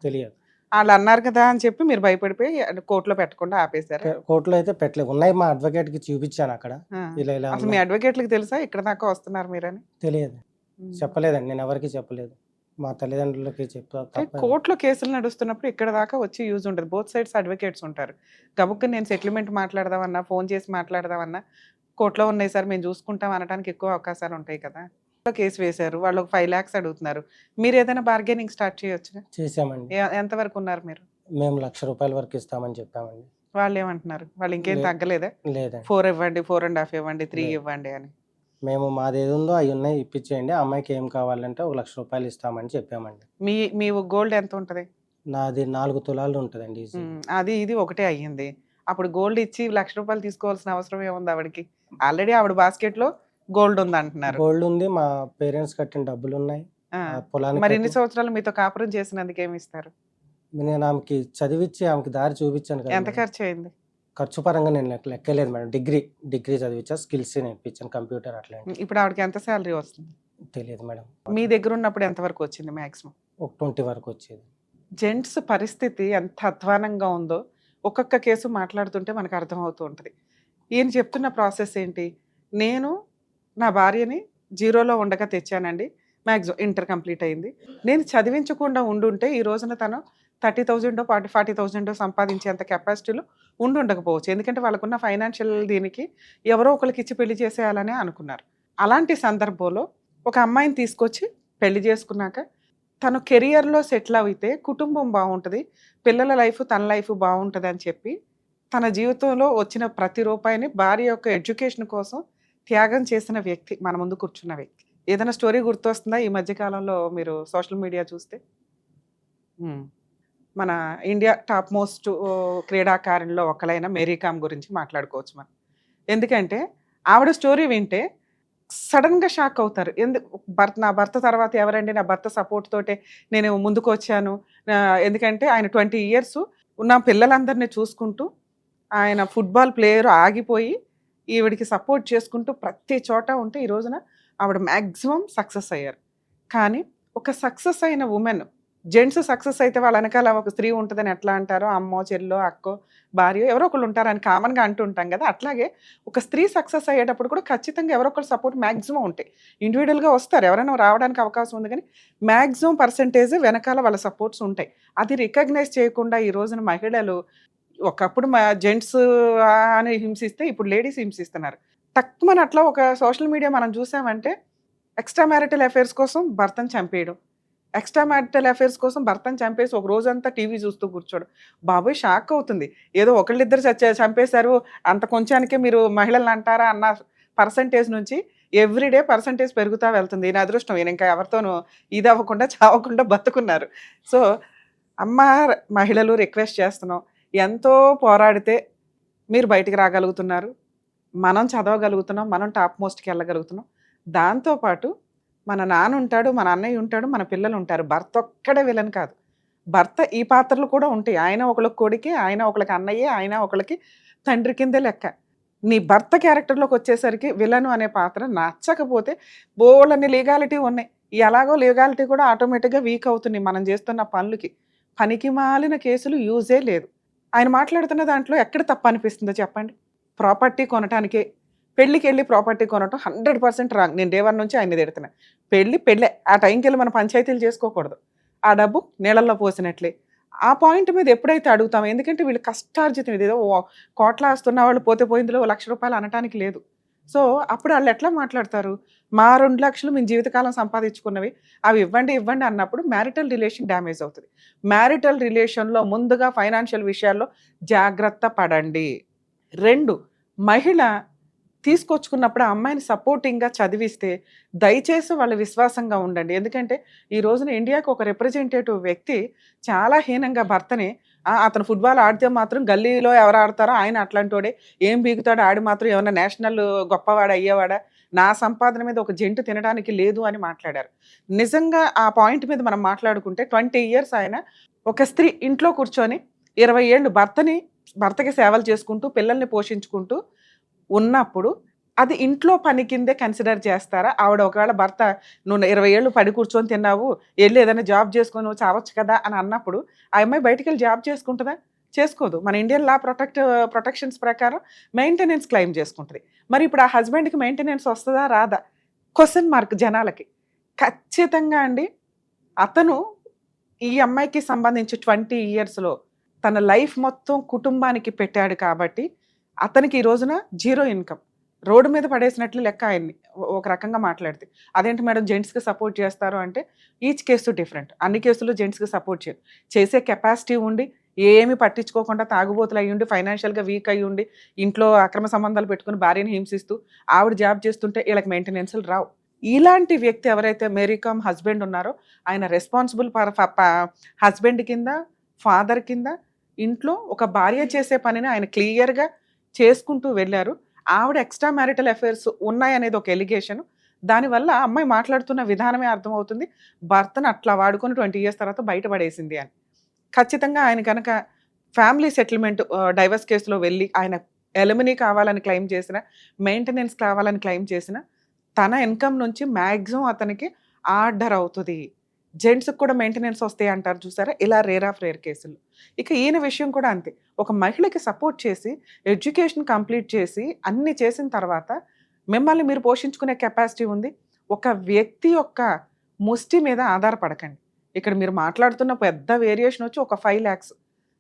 తెలియదు. వాళ్ళు అన్నారు కదా అని చెప్పి మీరు భయపడిపోయి కోర్టులో పెట్టకుండా ఆపేశారు? కోర్టులో అయితే పెట్టలేదు, ఉన్నాయి. మా అడ్వకేట్ కి చూపించాను అక్కడ. ఇలా అసలు మీ అడ్వకేట్లకు తెలుసా ఇక్కడ దాకా వస్తున్నారు మీరని? తెలియదు, చెప్పలేదండి, నేను ఎవరికి చెప్పలేదు. మా తల్లిదండ్రులకి చెప్తా. కోర్టులో కేసులు నడుస్తున్నప్పుడు ఇక్కడ దాకా వచ్చి యూజ్ ఉంటుంది. బోత్ సైడ్స్ అడ్వకేట్స్ ఉంటారు. గబుక్కి నేను సెటిల్మెంట్ మాట్లాడదామన్నా, ఫోన్ చేసి మాట్లాడదామన్నా, కోర్టులో ఉన్నాయి సార్ మేము చూసుకుంటాం అనడానికి ఎక్కువ అవకాశాలు ఉంటాయి కదా. కేసు వేశారు, వాళ్ళు 5 lakhs అడుగుతున్నారు. మీరు ఏదైనా బార్గెనింగ్ స్టార్ట్ చేయొచ్చు? చేసామండి. ఎంత వరకు ఉన్నారు మీరు? మేము ₹1,00,000 వరకు ఇస్తామని చెప్పామండి. వాళ్ళు ఏమంటున్నారు? వాళ్ళు ఇంకేం తగ్గలేదా? లేదండి. 4 ఇవ్వండి, 4.5 ఇవ్వండి, 3 ఇవ్వండి అని. మేము మాది ఏది ఉందో అవి ఉన్నాయి ఇప్పించేయండి, అమ్మాయికి ఏం కావాలంటే ₹1,00,000 ఇస్తామని చెప్పామండి. మీ గోల్డ్ ఎంత ఉంటుంది? నాది 4 తులాలు ఉంటుందండి. అది ఇది ఒకటే అయ్యింది. అప్పుడు గోల్డ్ ఇచ్చి ₹1,00,000 తీసుకోవాల్సిన అవసరం ఏముంది ఆవిడకి? ఆల్రెడీ ఆవిడ బాస్కెట్ లో గోల్డ్ ఉంది అంటున్నారు. గోల్డ్ ఉంది, మా పేరెంట్స్ కట్టిన డబ్బులు ఉన్నాయి. పొలానికి మరి ఎన్ని సంవత్సరాలు మీతో కాపురం చేసినందుకు ఏమి ఇస్తారు? నేను ఆమెకి చదివించి ఆమెకి దారి చూపించాను కదా. ఎంత ఖర్చు అయింది? ఖర్చు పరంగా నేను లెక్కలేదు మేడం. డిగ్రీ చదివించా, స్కిల్స్ నేర్పించాను, కంప్యూటర్ అట్లా. ఇప్పుడు ఆవిడకి ఎంత శాలరీ వస్తుంది? తెలియదు మేడం. మీ దగ్గర ఉన్నప్పుడు ఎంత వరకు వచ్చింది మాక్సిమం? ఒక 20 వరకు వచ్చేది. జెంట్స్ పరిస్థితి ఎంత అధ్వానంగా ఉందో ఒక్కొక్క కేసు మాట్లాడుతుంటే మనకు అర్థమవుతూ ఉంటుంది. ఈయన చెప్తున్న ప్రాసెస్ ఏంటి? నేను నా భార్యని 0లో ఉండగా తెచ్చానండి, మ్యాక్సిమం ఇంటర్ కంప్లీట్ అయింది. నేను చదివించకుండా ఉండుంటే ఈ రోజున తను 30,000 40,000 సంపాదించేంత కెపాసిటీలో ఉండకపోవచ్చు. ఎందుకంటే వాళ్ళకున్న ఫైనాన్షియల్ దీనికి ఎవరో ఒకరికి ఇచ్చి పెళ్లి చేసేయాలనే అనుకున్నారు. అలాంటి సందర్భంలో ఒక అమ్మాయిని తీసుకొచ్చి పెళ్లి చేసుకున్నాక తను కెరియర్లో సెటిల్ అయితే కుటుంబం బాగుంటుంది, పిల్లల లైఫ్ తన లైఫ్ బాగుంటుంది అని చెప్పి తన జీవితంలో వచ్చిన ప్రతి రూపాయిని భార్య యొక్క ఎడ్యుకేషన్ కోసం త్యాగం చేసిన వ్యక్తి మన ముందు కూర్చున్న వ్యక్తి. ఏదైనా స్టోరీ గుర్తొస్తుందా ఈ మధ్య కాలంలో మీరు సోషల్ మీడియా చూస్తే? మన ఇండియా టాప్ మోస్ట్ క్రీడాకారుల్లో ఒకలైన మేరీ కామ్ గురించి మాట్లాడుకోవచ్చు మనం. ఎందుకంటే ఆవిడ స్టోరీ వింటే సడన్గా షాక్ అవుతారు. నా భర్త తర్వాత ఎవరండి, నా భర్త సపోర్ట్ తోటే నేను ముందుకు వచ్చాను. ఎందుకంటే ఆయన 20 years ఉన్న పిల్లలందరినీ చూసుకుంటూ ఆయన ఫుట్బాల్ ప్లేయర్ ఆగిపోయి ఈవిడికి సపోర్ట్ చేసుకుంటూ ప్రతి చోట ఉంటే ఈ రోజున ఆవిడ మ్యాక్సిమం సక్సెస్ అయ్యారు. కానీ ఒక సక్సెస్ అయిన ఉమెన్, జెంట్స్ సక్సెస్ అయితే వాళ్ళ వెనకాల ఒక స్త్రీ ఉంటుందని ఎట్లా అంటారో, అమ్మో చెల్లో అక్కో భార్య ఎవరో ఒకళ్ళు ఉంటారని కామన్గా అంటుంటాం కదా. అట్లాగే ఒక స్త్రీ సక్సెస్ అయ్యేటప్పుడు కూడా ఖచ్చితంగా ఎవరో ఒకరు సపోర్ట్ మ్యాక్సిమం ఉంటాయి. ఇండివిజువల్గా వస్తారు, ఎవరైనా రావడానికి అవకాశం ఉంది, కానీ మ్యాక్సిమం పర్సెంటేజ్ వెనకాల వాళ్ళ సపోర్ట్స్ ఉంటాయి. అది రికగ్నైజ్ చేయకుండా ఈ రోజున మహిళలు, ఒకప్పుడు జెంట్స్ అని హింసిస్తే ఇప్పుడు లేడీస్ హింసిస్తున్నారు. తక్కువని అట్లా ఒక సోషల్ మీడియా మనం చూసామంటే ఎక్స్ట్రా మ్యారిటల్ అఫైర్స్ కోసం భర్తను చంపేయడం, ఎక్స్ట్రా మ్యారిటల్ అఫైర్స్ కోసం భర్తను చంపేసి ఒక రోజంతా టీవీ చూస్తూ కూర్చోడు. బాబోయ్ షాక్ అవుతుంది. ఏదో ఒకళ్ళిద్దరు చంపేశారు అంత కొంచానికే మీరు మహిళలను అంటారా అన్న పర్సంటేజ్ నుంచి ఎవ్రీడే పర్సంటేజ్ పెరుగుతూ వెళ్తుంది. ఈయన అదృష్టం, ఈయన ఇంకా ఎవరితోనూ ఇది అవ్వకుండా చావకుండా బతుకున్నారు. సో అమ్మ మహిళలు రిక్వెస్ట్ చేస్తున్నాం, ఎంతో పోరాడితే మీరు బయటికి రాగలుగుతున్నారు, మనం చదవగలుగుతున్నాం, మనం టాప్ మోస్ట్కి వెళ్ళగలుగుతున్నాం. దాంతోపాటు మన నాన్న ఉంటాడు, మన అన్నయ్య ఉంటాడు, మన పిల్లలు ఉంటారు. భర్త ఒక్కడే విలన్ కాదు, భర్త ఈ పాత్రలు కూడా ఉంటాయి. ఆయన ఒకళ్ళకి కొడుకే, ఆయన ఒకళ్ళకి అన్నయ్యే, ఆయన ఒకళ్ళకి తండ్రి కిందే లెక్క. నీ భర్త క్యారెక్టర్లోకి వచ్చేసరికి విలను అనే పాత్ర నచ్చకపోతే బోళ్ళని లీగాలిటీ ఉన్నాయి. ఎలాగో లీగాలిటీ కూడా ఆటోమేటిక్గా వీక్ అవుతుంది మనం చేస్తున్న పనులకి. పనికి మాలిన కేసులు యూజే లేదు. ఆయన మాట్లాడుతున్న దాంట్లో ఎక్కడ తప్పు అనిపిస్తుందో చెప్పండి? ప్రాపర్టీ కొనటానికే, పెళ్ళికి వెళ్ళి ప్రాపర్టీ కొనటం 100% రాంగ్. నేను డే 1 నుంచి ఆయన తిడుతున్నా. పెళ్ళే, ఆ టైంకి వెళ్ళి మన పంచాయతీలు చేసుకోకూడదు. ఆ డబ్బు నీళ్ళల్లో పోసినట్లే. ఆ పాయింట్ మీద ఎప్పుడైతే అడుగుతామో, ఎందుకంటే వీళ్ళు కష్టార్జితం, ఇదేదో కోట్ల ఆస్తున్న వాళ్ళు పోతే పోయిందిలో ₹1,00,000 అనటానికి లేదు. సో అప్పుడు వాళ్ళు ఎట్లా మాట్లాడతారు? మా 2 లక్షలు మేము జీవితకాలం సంపాదించుకున్నవి అవి ఇవ్వండి అన్నప్పుడు మ్యారిటల్ రిలేషన్ డ్యామేజ్ అవుతుంది. మ్యారిటల్ రిలేషన్లో ముందుగా ఫైనాన్షియల్ విషయాల్లో జాగ్రత్త పడండి. 2, మహిళ తీసుకొచ్చుకున్నప్పుడు ఆ అమ్మాయిని సపోర్టింగ్గా చదివిస్తే దయచేసి వాళ్ళు విశ్వాసంగా ఉండండి. ఎందుకంటే ఈ రోజున ఇండియాకు ఒక రిప్రజెంటేటివ్ వ్యక్తి చాలా హీనంగా భర్తని, అతను ఫుట్బాల్ ఆడితే మాత్రం గల్లీలో ఎవరు ఆడతారో ఆయన అట్లాంటోడే, ఏం బీగుతాడో ఆడి మాత్రం ఏమన్నా నేషనల్ గొప్పవాడు అయ్యేవాడా, నా సంపాదన మీద ఒక జంటు తినడానికి లేదు అని మాట్లాడారు. నిజంగా ఆ పాయింట్ మీద మనం మాట్లాడుకుంటే 20 years ఆయన ఒక స్త్రీ ఇంట్లో కూర్చొని 20 ఏళ్ళు భర్తకి సేవలు చేసుకుంటూ పిల్లల్ని పోషించుకుంటూ ఉన్నప్పుడు అది ఇంట్లో పని కిందే కన్సిడర్ చేస్తారా? ఆవిడ ఒకవేళ భర్త నువ్వు 20 ఏళ్ళు పడి కూర్చొని తిన్నావు, వెళ్ళి ఏదైనా జాబ్ చేసుకొని నువ్వు చావచ్చు కదా అని అన్నప్పుడు ఆ అమ్మాయి బయటికి వెళ్ళి జాబ్ చేసుకుంటుందా? చేసుకోదు. మన ఇండియన్ లా ప్రొటెక్షన్స్ ప్రకారం మెయింటెనెన్స్ క్లెయిమ్ చేసుకుంటుంది. మరి ఇప్పుడు ఆ హస్బెండ్కి మెయింటెనెన్స్ వస్తుందా రాదా? క్వశ్చన్ మార్క్ జనాలకి. ఖచ్చితంగా అండి. అతను ఈ అమ్మాయికి సంబంధించి 20 yearsలో తన లైఫ్ మొత్తం కుటుంబానికి పెట్టాడు కాబట్టి అతనికి ఈ రోజున 0 ఇన్కమ్, రోడ్డు మీద పడేసినట్లు లెక్క ఆయన్ని ఒక రకంగా మాట్లాడితే. అదేంటి మేడం జెంట్స్కి సపోర్ట్ చేస్తారు అంటే, ఈచ్ కేసు డిఫరెంట్. అన్ని కేసులు జెంట్స్కి సపోర్ట్ చేయరు. చేసే కెపాసిటీ ఉండి ఏమి పట్టించుకోకుండా తాగుబోతులు అయ్యి ఉండి ఫైనాన్షియల్గా వీక్ అయ్యి ఉండి ఇంట్లో అక్రమ సంబంధాలు పెట్టుకుని భార్యని హింసిస్తూ ఆవిడ జాబ్ చేస్తుంటే వీళ్ళకి మెయింటెనెన్స్లు రావు. ఇలాంటి వ్యక్తి ఎవరైతే మేరీ కామ్ హస్బెండ్ ఉన్నారో ఆయన రెస్పాన్సిబుల్ హస్బెండ్ కింద, ఫాదర్ కింద, ఇంట్లో ఒక భార్య చేసే పనిని ఆయన క్లియర్గా చేసుకుంటూ వెళ్ళారు. ఆవిడ ఎక్స్ట్రా మ్యారిటల్ అఫైర్స్ ఉన్నాయనేది ఒక ఎలిగేషన్. దానివల్ల అమ్మాయి మాట్లాడుతున్న విధానమే అర్థమవుతుంది భర్తను అట్లా వాడుకొని 20 years తర్వాత బయటపడేసింది అని. ఖచ్చితంగా ఆయన కనుక ఫ్యామిలీ సెటిల్మెంట్ డైవర్స్ కేసులో వెళ్ళి ఆయన ఎలిమినీ కావాలని క్లెయిమ్ చేసిన, మెయింటెనెన్స్ కావాలని క్లెయిమ్ చేసిన, తన ఇన్కమ్ నుంచి మ్యాక్సిమం అతనికి ఆర్డర్ అవుతుంది. జెంట్స్కి కూడా మెయింటెనెన్స్ వస్తాయి అంటారు చూసారా, ఇలా రేర్ కేసులు. ఇక ఈయన విషయం కూడా అంతే. ఒక మహిళకి సపోర్ట్ చేసి ఎడ్యుకేషన్ కంప్లీట్ చేసి అన్నీ చేసిన తర్వాత మిమ్మల్ని మీరు పోషించుకునే కెపాసిటీ ఉంది. ఒక వ్యక్తి యొక్క ముష్టి మీద ఆధారపడకండి. ఇక్కడ మీరు మాట్లాడుతున్న పెద్ద వేరియేషన్ వచ్చి ఒక 5 lakhs.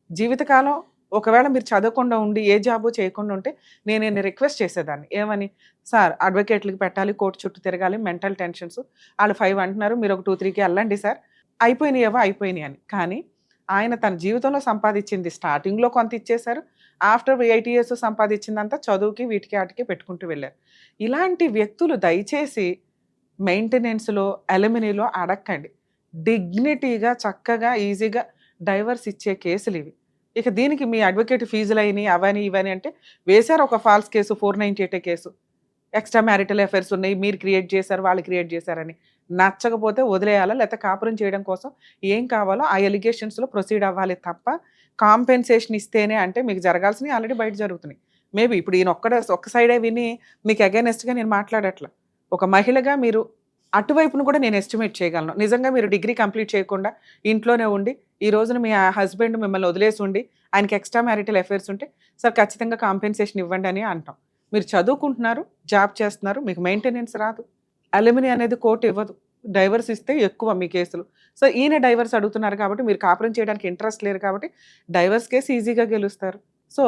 జీవితకాలం ఒకవేళ మీరు చదవకుండా ఉండి ఏ జాబు చేయకుండా ఉంటే నేను రిక్వెస్ట్ చేసేదాన్ని ఏమని, సార్ అడ్వకేట్లకి పెట్టాలి, కోర్టు చుట్టూ తిరగాలి, మెంటల్ టెన్షన్స్, వాళ్ళు 5 అంటున్నారు, మీరు ఒక 2-3కి వెళ్ళండి సార్, అయిపోయినాయేవో అయిపోయినాయి అని. కానీ ఆయన తన జీవితంలో సంపాదించింది స్టార్టింగ్లో కొంత ఇచ్చేశారు, ఆఫ్టర్ 8 years సంపాదించిందంతా చదువుకి వీటికి వాటికి పెట్టుకుంటూ వెళ్ళారు. ఇలాంటి వ్యక్తులు దయచేసి మెయింటెనెన్స్లో అలిమినీలో అడక్కండి. డిగ్నిటీగా చక్కగా ఈజీగా డైవర్స్ ఇచ్చే కేసులు ఇవి. ఇక దీనికి మీ అడ్వకేట్ ఫీజులు అయినాయి అవని ఇవని అంటే వేశారు ఒక false case, 498 case, extra marital affairs ఉన్నాయి, మీరు క్రియేట్ చేశారు వాళ్ళు క్రియేట్ చేశారని. నచ్చకపోతే వదిలేయాలా, లేకపోతే కాపురం చేయడం కోసం ఏం కావాలో ఆ ఎలిగేషన్స్లో ప్రొసీడ్ అవ్వాలి తప్ప కాంపెన్సేషన్ ఇస్తేనే అంటే మీకు జరగాల్సినవి ఆల్రెడీ బయట జరుగుతున్నాయి. మేబీ ఇప్పుడు ఈయన ఒక్క సైడే విని మీకు అగైనెస్ట్గా నేను మాట్లాడట్లా. ఒక మహిళగా మీరు అటువైపును కూడా నేను ఎస్టిమేట్ చేయగలను. నిజంగా మీరు డిగ్రీ కంప్లీట్ చేయకుండా ఇంట్లోనే ఉండి ఈ రోజున మీ హస్బెండ్ మిమ్మల్ని వదిలేసి ఉండి ఆయనకి ఎక్స్ట్రా మ్యారిటల్ అఫైర్స్ ఉంటే సార్ ఖచ్చితంగా కాంపెన్సేషన్ ఇవ్వండి అని అంటాం. మీరు చదువుకుంటున్నారు, జాబ్ చేస్తున్నారు, మీకు మెయింటెనెన్స్ రాదు, అలిమినీ అనేది కోర్టు ఇవ్వదు, డైవర్స్ ఇస్తే ఎక్కువ మీ కేసులు. సో ఈయన డైవర్స్ అడుగుతున్నారు కాబట్టి మీరు కాపురం చేయడానికి ఇంట్రెస్ట్ లేరు కాబట్టి డైవర్స్ కేసు ఈజీగా గెలుస్తారు. సో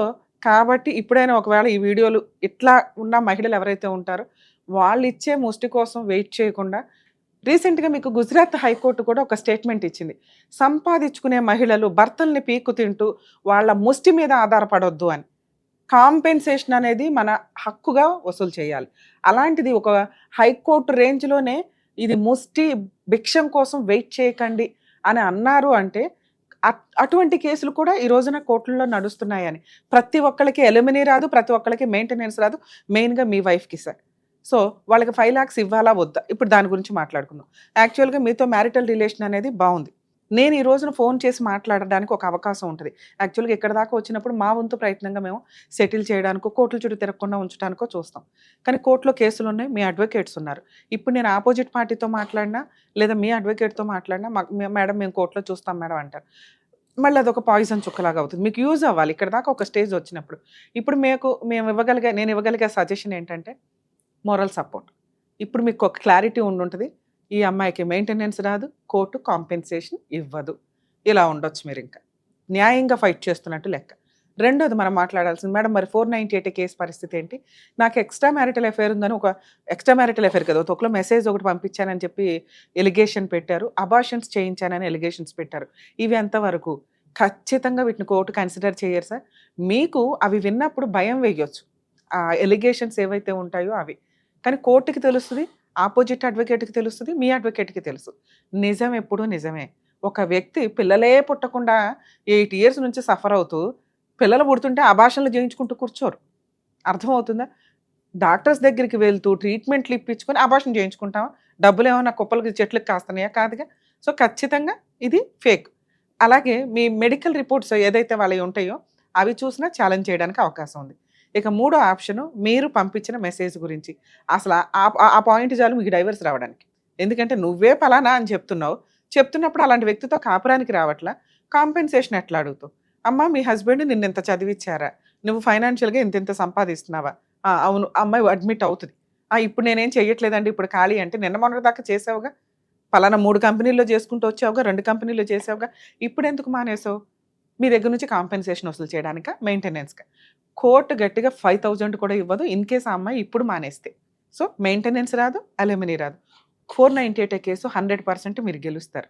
కాబట్టి ఇప్పుడైనా ఒకవేళ ఈ వీడియోలు ఇట్లా ఉన్న మహిళలు ఎవరైతే ఉంటారో వాళ్ళు ఇచ్చే ముష్టి కోసం వెయిట్ చేయకుండా, రీసెంట్గా మీకు గుజరాత్ హైకోర్టు కూడా ఒక స్టేట్మెంట్ ఇచ్చింది, సంపాదించుకునే మహిళలు భర్తల్ని పీక్కు తింటూ వాళ్ళ ముష్టి మీద ఆధారపడొద్దు అని. కాంపెన్సేషన్ అనేది మన హక్కుగా వసూలు చేయాలి. అలాంటిది ఒక హైకోర్టు రేంజ్లోనే ఇది ముష్టి భిక్షం కోసం వెయిట్ చేయకండి అని అన్నారు అంటే అటువంటి కేసులు కూడా ఈ రోజున కోర్టుల్లో నడుస్తున్నాయని. ప్రతి ఒక్కరికి ఎలిమినీ రాదు, ప్రతి ఒక్కరికి మెయింటెనెన్స్ రాదు, మెయిన్గా మీ వైఫ్కి సార్. సో వాళ్ళకి 5 lakhs ఇవ్వాలా వద్దా, ఇప్పుడు దాని గురించి మాట్లాడుకుందాం. యాక్చువల్గా మీతో మ్యారిటల్ రిలేషన్ అనేది బాగుంది, నేను ఈ రోజున ఫోన్ చేసి మాట్లాడడానికి ఒక అవకాశం ఉంటుంది. యాక్చువల్గా ఇక్కడ దాకా వచ్చినప్పుడు మా వంతు ప్రయత్నంగా మేము సెటిల్ చేయడానికో కోర్టుల చుట్టూ తిరగకుండా ఉంచడానికో చూస్తాం. కానీ కోర్టులో కేసులు ఉన్నాయి, మీ అడ్వకేట్స్ ఉన్నారు. ఇప్పుడు నేను ఆపోజిట్ పార్టీతో మాట్లాడినా లేదా మీ అడ్వకేట్తో మాట్లాడినా మేడం మేము కోర్టులో చూస్తాం మేడం అంటారు. మళ్ళీ అదొక పాయిజన్ చుక్కలాగా అవుతుంది. మీకు యూజ్ అవ్వాలి ఇక్కడ దాకా ఒక స్టేజ్ వచ్చినప్పుడు. ఇప్పుడు నేను ఇవ్వగలిగే సజెషన్ ఏంటంటే మోరల్ సపోర్ట్. ఇప్పుడు మీకు ఒక క్లారిటీ ఉండుంటుంది, ఈ అమ్మాయికి మెయింటెనెన్స్ రాదు, కోర్టు కాంపెన్సేషన్ ఇవ్వదు, ఇలా ఉండొచ్చు. మీరు ఇంకా న్యాయంగా ఫైట్ చేస్తున్నట్టు లెక్క. రెండోది మనం మాట్లాడాల్సింది, మేడం మరి 498 కేసు పరిస్థితి ఏంటి, నాకు ఎక్స్ట్రా మ్యారిటల్ అఫైర్ ఉందని ఒక ఎక్స్ట్రా మ్యారిటల్ అఫైర్ కదా ఒకలో మెసేజ్ ఒకటి పంపించానని చెప్పి ఎలిగేషన్ పెట్టారు, అబార్షన్స్ చేయించానని ఎలిగేషన్స్ పెట్టారు. ఇవి ఎంతవరకు ఖచ్చితంగా వీటిని కోర్టు కన్సిడర్ చేయరు సార్. మీకు అవి విన్నప్పుడు భయం వేయొచ్చు, ఆ ఎలిగేషన్స్ ఏవైతే ఉంటాయో అవి. కానీ కోర్టుకి తెలుస్తుంది, ఆపోజిట్ అడ్వకేట్కి తెలుస్తుంది, మీ అడ్వకేట్కి తెలుసు. నిజం ఎప్పుడూ నిజమే. ఒక వ్యక్తి పిల్లలే పుట్టకుండా 8 years నుంచి సఫర్ అవుతూ పిల్లలు పుడుతుంటే అబార్షన్లు చేయించుకుంటూ కూర్చోరు. అర్థమవుతుందా? డాక్టర్స్ దగ్గరికి వెళ్తూ ట్రీట్మెంట్లు ఇప్పించుకొని అబార్షన్ చేయించుకుంటామా? డబ్బులు ఏమైనా కుప్పలకి చెట్లకు కాస్తున్నాయా? కాదుగా. సో ఖచ్చితంగా ఇది ఫేక్. అలాగే మీ మెడికల్ రిపోర్ట్స్ ఏదైతే వాళ్ళవి ఉంటాయో అవి చూసినా ఛాలెంజ్ చేయడానికి అవకాశం ఉంది. ఇక మూడో ఆప్షను, మీరు పంపించిన మెసేజ్ గురించి. అసలు ఆ పాయింట్ చాలు మీకు డైవర్స్ రావడానికి. ఎందుకంటే నువ్వే పలానా అని చెప్తున్నప్పుడు అలాంటి వ్యక్తితో కాపురానికి రావట్లా, కాంపెన్సేషన్ ఎట్లా అడుగుతావు? అమ్మ మీ హస్బెండ్ నిన్ను ఇంత చదివిచ్చారా, నువ్వు ఫైనాన్షియల్గా ఇంత సంపాదిస్తున్నావా? అవును, అమ్మాయి అడ్మిట్ అవుతుంది. ఇప్పుడు నేనేం చెయ్యట్లేదండి, ఇప్పుడు ఖాళీ అంటే నిన్న మొన్నటి దాకా చేసావుగా, పలానా 3 కంపెనీల్లో చేసుకుంటూ వచ్చావుగా, 2 కంపెనీల్లో చేసావుగా, ఇప్పుడు ఎందుకు మానేసావు? మీ దగ్గర నుంచి కాంపెన్సేషన్ వసూలు చేయడానికా, మెయింటెనెన్స్గా? కోర్టు గట్టిగా 5,000 కూడా ఇవ్వదు ఇన్ కేసు ఆ అమ్మాయి ఇప్పుడు మానేస్తే. సో మెయింటెనెన్స్ రాదు, అలిమినీ రాదు. 498 కేసు 100% మీరు గెలుస్తారు.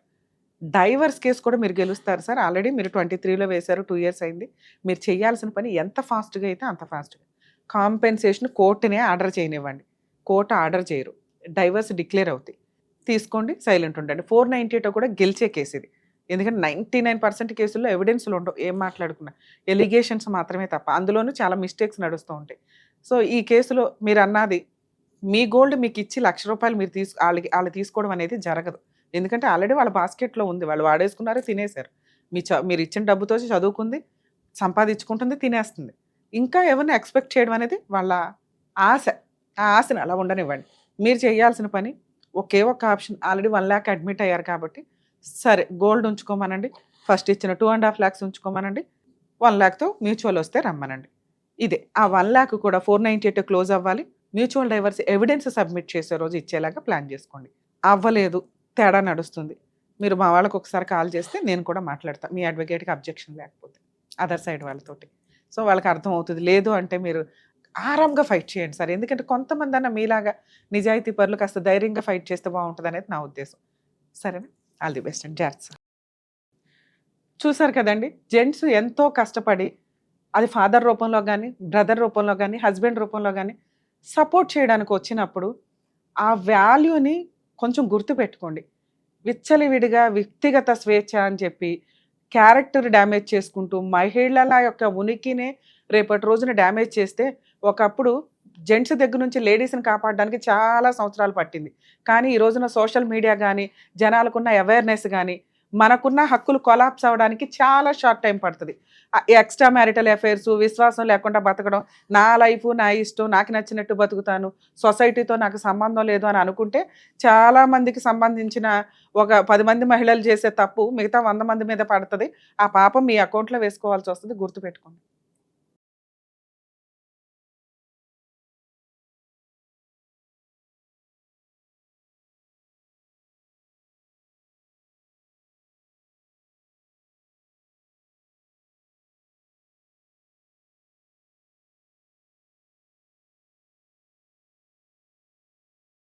డైవర్స్ కేసు కూడా మీరు గెలుస్తారు సార్. ఆల్రెడీ మీరు 23లో వేశారు, 2 years అయింది. మీరు చేయాల్సిన పని ఎంత ఫాస్ట్గా అయితే అంత ఫాస్ట్గా. కాంపెన్సేషన్ కోర్టునే ఆర్డర్ చేయనివ్వండి, కోర్టు ఆర్డర్ చేయరు, డైవర్స్ డిక్లేర్ అవుతాయి, తీసుకోండి, సైలెంట్ ఉండండి. 498 కూడా గెలిచే కేసు ఇది. ఎందుకంటే 99% కేసుల్లో ఎవిడెన్స్లు ఉండవు, ఏం మాట్లాడుకున్నా ఎలిగేషన్స్ మాత్రమే తప్ప. అందులోనూ చాలా మిస్టేక్స్ నడుస్తూ ఉంటాయి. సో ఈ కేసులో మీరు అన్నది మీ గోల్డ్ మీకు ఇచ్చి ₹1,00,000 మీరు వాళ్ళు తీసుకోవడం అనేది జరగదు. ఎందుకంటే ఆల్రెడీ వాళ్ళ బాస్కెట్లో ఉంది, వాళ్ళు వాడేసుకున్నారు, తినేశారు. మీరు ఇచ్చిన డబ్బుతో చదువుకుంది, సంపాదించుకుంటుంది, తినేస్తుంది. ఇంకా ఎవరిని ఎక్స్పెక్ట్ చేయడం అనేది వాళ్ళ ఆశ. ఆ ఆశని అలా ఉండనివ్వండి. మీరు చేయాల్సిన పని ఒకే ఒక ఆప్షన్, ఆల్రెడీ 1 lakh అడ్మిట్ అయ్యారు కాబట్టి సరే గోల్డ్ ఉంచుకోమనండి, ఫస్ట్ ఇచ్చిన 2.5 lakhs ఉంచుకోమనండి, 1 lakh మ్యూచువల్ వస్తే రమ్మనండి. ఇదే ఆ 1 lakh కూడా 498 క్లోజ్ అవ్వాలి. మ్యూచువల్ డైవర్స్ ఎవిడెన్స్ సబ్మిట్ చేసే రోజు ఇచ్చేలాగా ప్లాన్ చేసుకోండి. అవ్వలేదు, తేడా నడుస్తుంది, మీరు మా వాళ్ళకి ఒకసారి కాల్ చేస్తే నేను కూడా మాట్లాడతాను, మీ అడ్వకేట్కి అబ్జెక్షన్ లేకపోతే అదర్ సైడ్ వాళ్ళతోటి. సో వాళ్ళకి అర్థం అవుతుంది. లేదు అంటే మీరు ఆరాంగా ఫైట్ చేయండి సార్. ఎందుకంటే కొంతమంది అన్న మీలాగా నిజాయితీ పరులు కాస్త ధైర్యంగా ఫైట్ చేస్తే బాగుంటుంది అనేది నా ఉద్దేశం. సరేనా? ఆల్ ది బెస్ట్ అండి. జాగ్రత్త సార్. చూసారు కదండి, జెంట్స్ ఎంతో కష్టపడి అది ఫాదర్ రూపంలో కానీ, బ్రదర్ రూపంలో కానీ, హస్బెండ్ రూపంలో కానీ సపోర్ట్ చేయడానికి వచ్చినప్పుడు ఆ వాల్యూని కొంచెం గుర్తుపెట్టుకోండి. విచ్చలవిడిగా వ్యక్తిగత స్వేచ్ఛ అని చెప్పి క్యారెక్టర్ డ్యామేజ్ చేసుకుంటూ మహిళల యొక్క ఉనికినే రేపటి రోజున డ్యామేజ్ చేస్తే, ఒకప్పుడు జెంట్స్ దగ్గర నుంచి లేడీస్ని కాపాడడానికి చాలా సంవత్సరాలు పట్టింది. కానీ ఈ రోజున సోషల్ మీడియా కానీ, జనాలకున్న అవేర్నెస్ కానీ, మనకున్న హక్కులు కొలాప్స్ అవ్వడానికి చాలా షార్ట్ టైం పడుతుంది. ఎక్స్ట్రా మ్యారిటల్ అఫైర్స్, విశ్వాసం లేకుండా బతకడం, నా లైఫ్ నా ఇష్టం, నాకు నచ్చినట్టు బతుకుతాను, సొసైటీతో నాకు సంబంధం లేదు అని అనుకుంటే చాలామందికి సంబంధించిన ఒక 10 మంది మహిళలు చేసే తప్పు మిగతా 100 మంది మీద పడుతుంది. ఆ పాపం మీ అకౌంట్లో వేసుకోవాల్సి వస్తుంది. గుర్తుపెట్టుకోండి.